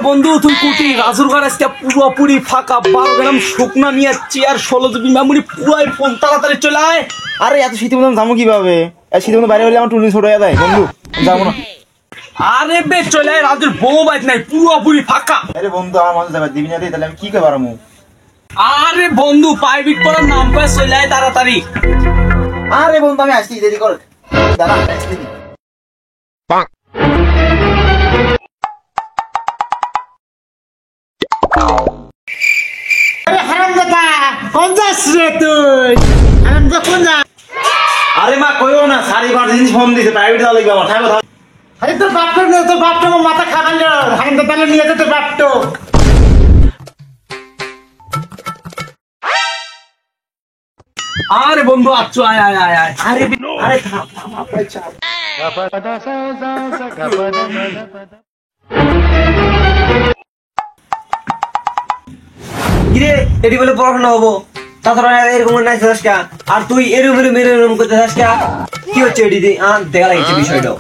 বন্ধু তুই কুটি রাজুর ঘর আজকে পুরোপুরি ফাঁকা, 12 গ্রাম শুকনা নিয়ে চেয়ার 16 জিবি মেমোরি পুরাই ফোন, তাড়াতাড়ি চলে আয়। আরে এত শীতের মধ্যে যাবো কিভাবে? শীতের মধ্যে বাইরে হলে আমার টুনি ছোট হয়ে যায় বন্ধু, যাবো না। আরে বে চলে আয়, রাজুর বউ বাইক নাই, পুরোপুরি ফাঁকা। আরে বন্ধু আমার মজা যাবে, দিবি না দে, তাহলে আমি কি করে পারবো? আরে বন্ধু প্রাইভেট করার নাম করে চলে আয় তাড়াতাড়ি। আরে বন্ধু আমি আসছি, দেরি কর, দাঁড়া আসছি। আরে মা কইও না, সারি বার জিনিস ফোন দিছে, প্রাইভেট যাওয়া লাগবে আমার, থাকো থাকো। আরে তোর বাপটা নিয়ে, তোর বাপটা আমার মাথা খারাপ না, হারামজাদা তাহলে নিয়ে যেতে বাপটো। আরে বন্ধু আচ্ছা আয় আয় আয় আয়। আরে আরে থাম থাম আপনার চাপ। কিরে এটি বলে পড়াশোনা হবো, তাছাড়া এরকম নাই কা, আর তুই এরম এরম এরম করতে কা, কি হচ্ছে এটি দেখা লাগছে বিষয়টা।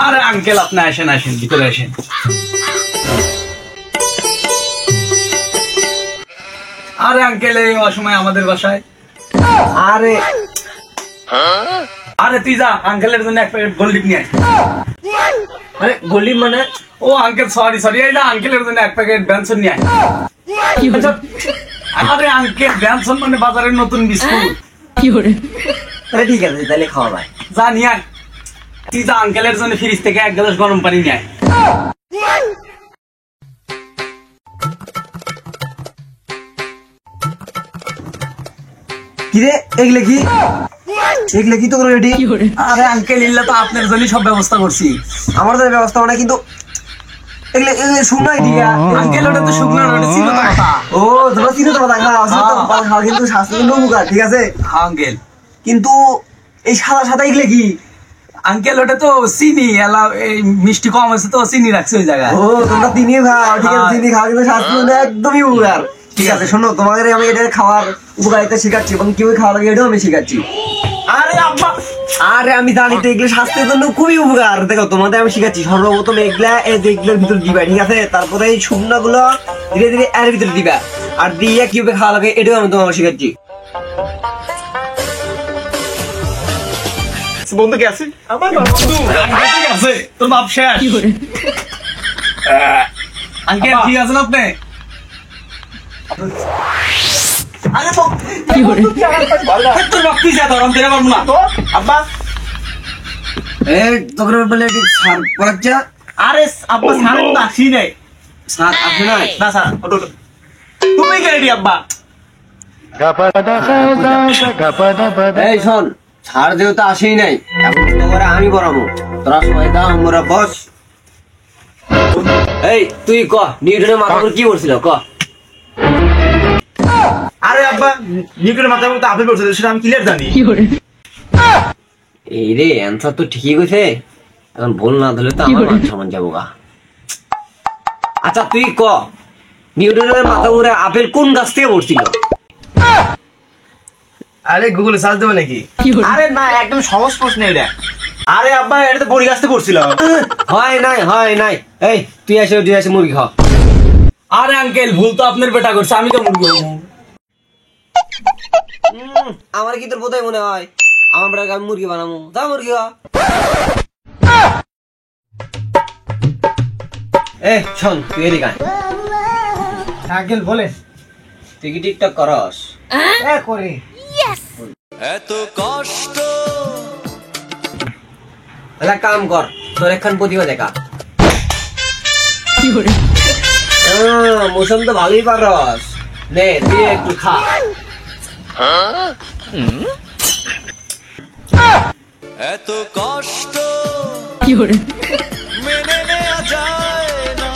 আরে আঙ্কেল আপনি আসেন আসেন, ভিতরে আসেন। আরে আঙ্কেল এই অসময় আমাদের বাসায়। আরে আরে তুই যা আঙ্কেলের জন্য এক প্যাকেট গোল্ডিপ নিয়ে আয়। আরে গলি মানে? ও আঙ্কেল সরি সরি, এই না আঙ্কেলের জন্য এক প্যাকেট ব্যানসন নিয়ে আয়। আচ্ছা, আরে আঙ্কেল ব্যানসন মানে বাজারের নতুন বিস্কুট। আরে ঠিক আছে তাহলে খাওয়া ভাই, যা নিয়ে আয়। তুই যা আঙ্কেলের জন্য ফ্রিজ থেকে 1 গ্লাস গরম পানি নিয়ে আয়। কিরে এগুলো কি, এগুলো কি তো রেডি? আরে আঙ্কেল ইল্লা তো আপনার জন্য সব ব্যবস্থা করছি। আমার তো ব্যবস্থা মানে, কিন্তু এগুলো শুকনো দিয়া আঙ্কেল ওটা তো শুকনো না, ওটা ছিল তো কথা। ও তোমার চিনো তো কথা খাওয়া কিন্তু স্বাস্থ্যের জন্য উপকার, ঠিক আছে আঙ্কেল। কিন্তু এই সাদা সাদা এগুলো কি? আঙ্কেল ওটা তো চিনি এলা, এই মিষ্টি কম আছে তো চিনি রাখছে ওই জায়গায়। ও তোমরা চিনি খাও, ঠিক আছে চিনি খাও, কিন্তু স্বাস্থ্যের জন্য একদমই উপকার। ঠিক আছে শোনো, তোমাদের আমি এটা খাওয়ার উপকারিতা শেখাচ্ছি এবং কিভাবে খাওয়া লাগে এটাও আমি শেখাচ্ছি। আরে আব্বা, আরে আমি জানি তো এগুলো স্বাস্থ্যের জন্য খুবই উপকার। দেখো তোমাদের আমি শেখাচ্ছি, সর্বপ্রথম এগুলা এগুলোর ভিতরে দিবা, ঠিক আছে? তারপরে এই শুকনা গুলো ধীরে ধীরে এর ভিতরে দিবা, আর দিয়ে কিভাবে খাওয়া লাগে এটাও আমি তোমাকে শেখাচ্ছি। বন্ধু কে আছে? আমার বন্ধু আঙ্কেল ঠিক আছে, তোর বাপ শেষ। আঙ্কেল ঠিক আছেন আপনি? আরে তো তোর বাপ তুই যা, ধর আমি দিতে পারবো না। আব্বা, এই তোর বলে এটি সার পড়াচ্ছা? আরে আব্বা সারা তো আসি নাই। সার আসে না? না স্যার, ওটো তুমি কে রেডি আব্বা? এই শোন, সার যেহেতু আসেই নাই, এখন তোমার আমি পড়াবো, তোরা সবাই দা আমরা বস। এই তুই ক, নিউটনের মাথা উপর কি পড়ছিল ক? আরে আব্বা নিউটনের মাথার মধ্যে আপেল পড়ছে, সেটা আমি ক্লিয়ার জানি। এই রে অ্যান্সার তো ঠিকই কইছে, এখন ভুল না ধরলে তো আমার মান সম্মান যাবো গা। আচ্ছা তুই ক, নিউটনের মাথা উপরে আপেল কোন গাছ থেকে পড়ছিল? আরে গুগলে সার্চ দেবো নাকি? আরে না, একদম সহজ প্রশ্ন এটা। আরে আব্বা এটা তো বড়ি গাছতে পড়ছিল। হয় নাই হয় নাই, এই তুই এসে মুরগি খা। আরে আঙ্কেল ভুল তো আপনার বেটা করছে, আমি তো মুরগি হবো। আমার কি তোর বোধহয় মনে হয় আমার বেটাকে আমি মুরগি বানাবো? যা মুরগি খা। এই শোন তুই এদিকে আয়। আঙ্কেল বলে তুই কি টিকটক করস? করে এত কষ্ট তাহলে কাম কর, তোর একখান প্রতিভা দেখা। মৌসুম তো ভালোই পারস, নে তুই একটু খা। এত কষ্ট মেনে নেওয়া যায় না।